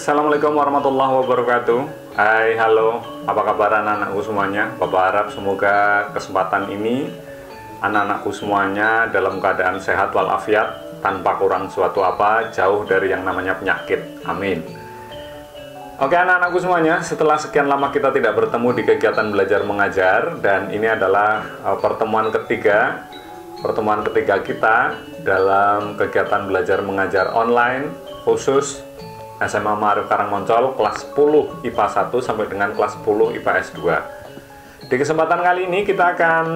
Assalamualaikum warahmatullahi wabarakatuh. Hai, halo, apa kabar anak-anakku semuanya? Bapak harap semoga kesempatan ini anak-anakku semuanya dalam keadaan sehat walafiat, tanpa kurang suatu apa, jauh dari yang namanya penyakit. Amin. Oke anak-anakku semuanya, setelah sekian lama kita tidak bertemu di kegiatan belajar mengajar, dan ini adalah pertemuan ketiga kita dalam kegiatan belajar mengajar online khusus SMA Ma'arif Karangmoncol kelas 10 IPA 1 sampai dengan kelas 10 IPS 2. Di kesempatan kali ini kita akan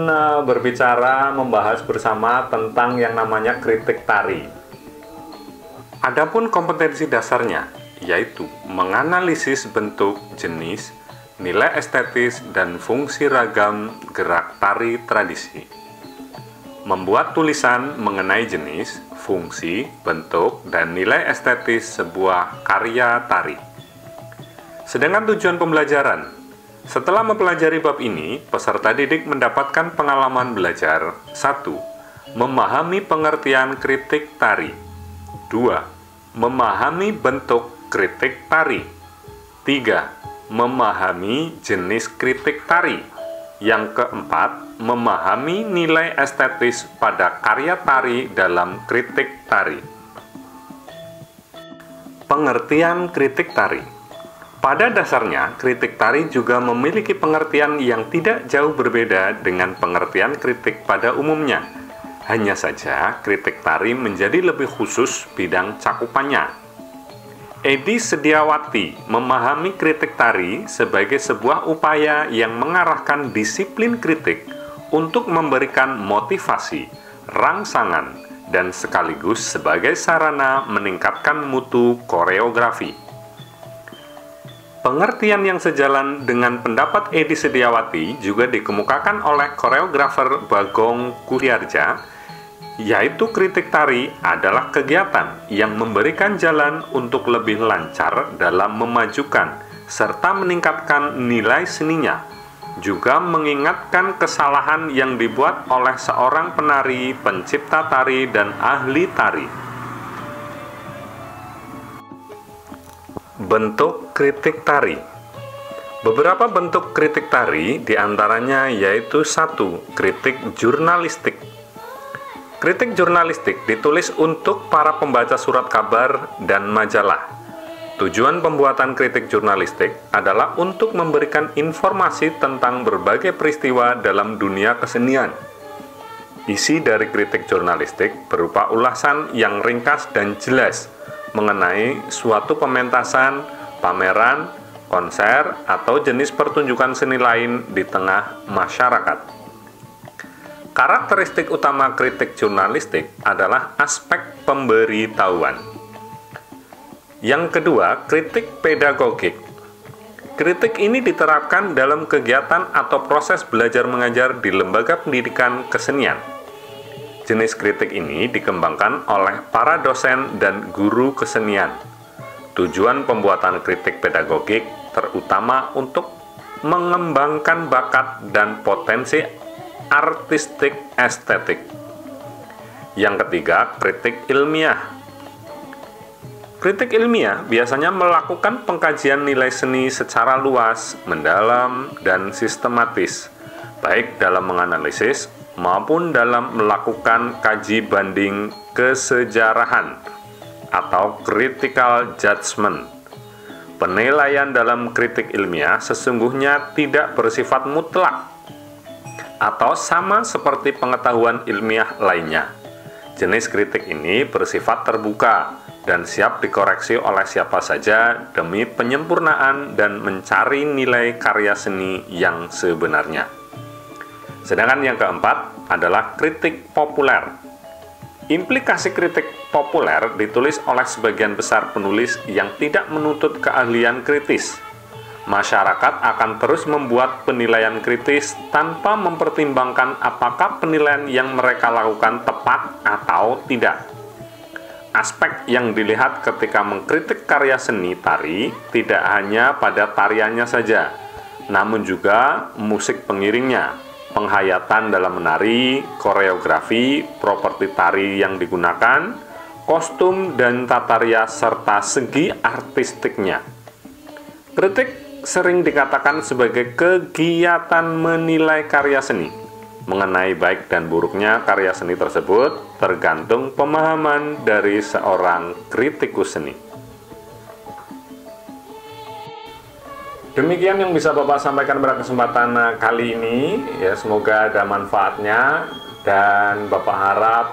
berbicara membahas bersama tentang yang namanya kritik tari. Adapun kompetensi dasarnya yaitu menganalisis bentuk, jenis, nilai estetis, dan fungsi ragam gerak tari tradisi. Membuat tulisan mengenai jenis, fungsi, bentuk, dan nilai estetis sebuah karya tari. Sedangkan tujuan pembelajaran, setelah mempelajari bab ini, peserta didik mendapatkan pengalaman belajar. 1. Memahami pengertian kritik tari. 2. Memahami bentuk kritik tari. 3. Memahami jenis kritik tari. Yang keempat, memahami nilai estetis pada karya tari dalam kritik tari. Pengertian kritik tari. Pada dasarnya, kritik tari juga memiliki pengertian yang tidak jauh berbeda dengan pengertian kritik pada umumnya. Hanya saja, kritik tari menjadi lebih khusus bidang cakupannya. Edi Sediawati memahami kritik tari sebagai sebuah upaya yang mengarahkan disiplin kritik untuk memberikan motivasi, rangsangan, dan sekaligus sebagai sarana meningkatkan mutu koreografi. Pengertian yang sejalan dengan pendapat Edi Sediawati juga dikemukakan oleh koreografer Bagong Kuhyarja, yaitu kritik tari adalah kegiatan yang memberikan jalan untuk lebih lancar dalam memajukan serta meningkatkan nilai seninya, juga mengingatkan kesalahan yang dibuat oleh seorang penari, pencipta tari, dan ahli tari. Bentuk kritik tari. Beberapa bentuk kritik tari diantaranya yaitu 1. Kritik jurnalistik. Kritik jurnalistik ditulis untuk para pembaca surat kabar dan majalah. Tujuan pembuatan kritik jurnalistik adalah untuk memberikan informasi tentang berbagai peristiwa dalam dunia kesenian. Isi dari kritik jurnalistik berupa ulasan yang ringkas dan jelas mengenai suatu pementasan, pameran, konser, atau jenis pertunjukan seni lain di tengah masyarakat. Karakteristik utama kritik jurnalistik adalah aspek pemberitahuan. Yang kedua, kritik pedagogik. Kritik ini diterapkan dalam kegiatan atau proses belajar mengajar di lembaga pendidikan kesenian. Jenis kritik ini dikembangkan oleh para dosen dan guru kesenian. Tujuan pembuatan kritik pedagogik terutama untuk mengembangkan bakat dan potensi artistik estetik. Yang ketiga, kritik ilmiah. Kritik ilmiah biasanya melakukan pengkajian nilai seni secara luas, mendalam, dan sistematis, baik dalam menganalisis maupun dalam melakukan kaji banding kesejarahan atau critical judgment. Penilaian dalam kritik ilmiah sesungguhnya tidak bersifat mutlak atau sama seperti pengetahuan ilmiah lainnya. Jenis kritik ini bersifat terbuka dan siap dikoreksi oleh siapa saja demi penyempurnaan dan mencari nilai karya seni yang sebenarnya. Sedangkan yang keempat adalah kritik populer. Implikasi kritik populer ditulis oleh sebagian besar penulis yang tidak menuntut keahlian kritis. Masyarakat akan terus membuat penilaian kritis tanpa mempertimbangkan apakah penilaian yang mereka lakukan tepat atau tidak. Aspek yang dilihat ketika mengkritik karya seni tari tidak hanya pada tariannya saja, namun juga musik pengiringnya, penghayatan dalam menari, koreografi, properti tari yang digunakan, kostum dan tata rias serta segi artistiknya. Kritik sering dikatakan sebagai kegiatan menilai karya seni. Mengenai baik dan buruknya karya seni tersebut tergantung pemahaman dari seorang kritikus seni. Demikian yang bisa Bapak sampaikan pada kesempatan kali ini, ya, semoga ada manfaatnya dan Bapak harap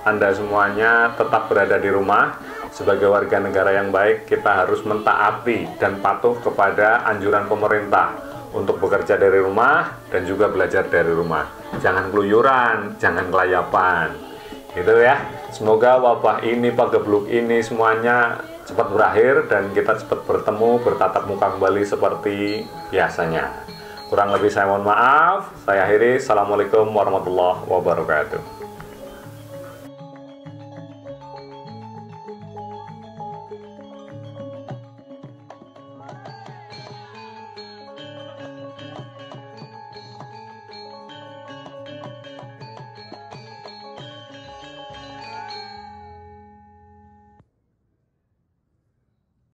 Anda semuanya tetap berada di rumah. Sebagai warga negara yang baik, kita harus mentaati dan patuh kepada anjuran pemerintah untuk bekerja dari rumah dan juga belajar dari rumah. Jangan keluyuran, jangan kelayapan. Gitu ya. Semoga wabah ini, pagebluk ini semuanya cepat berakhir dan kita cepat bertemu, bertatap muka kembali seperti biasanya. Kurang lebih saya mohon maaf. Saya akhiri. Assalamualaikum warahmatullahi wabarakatuh.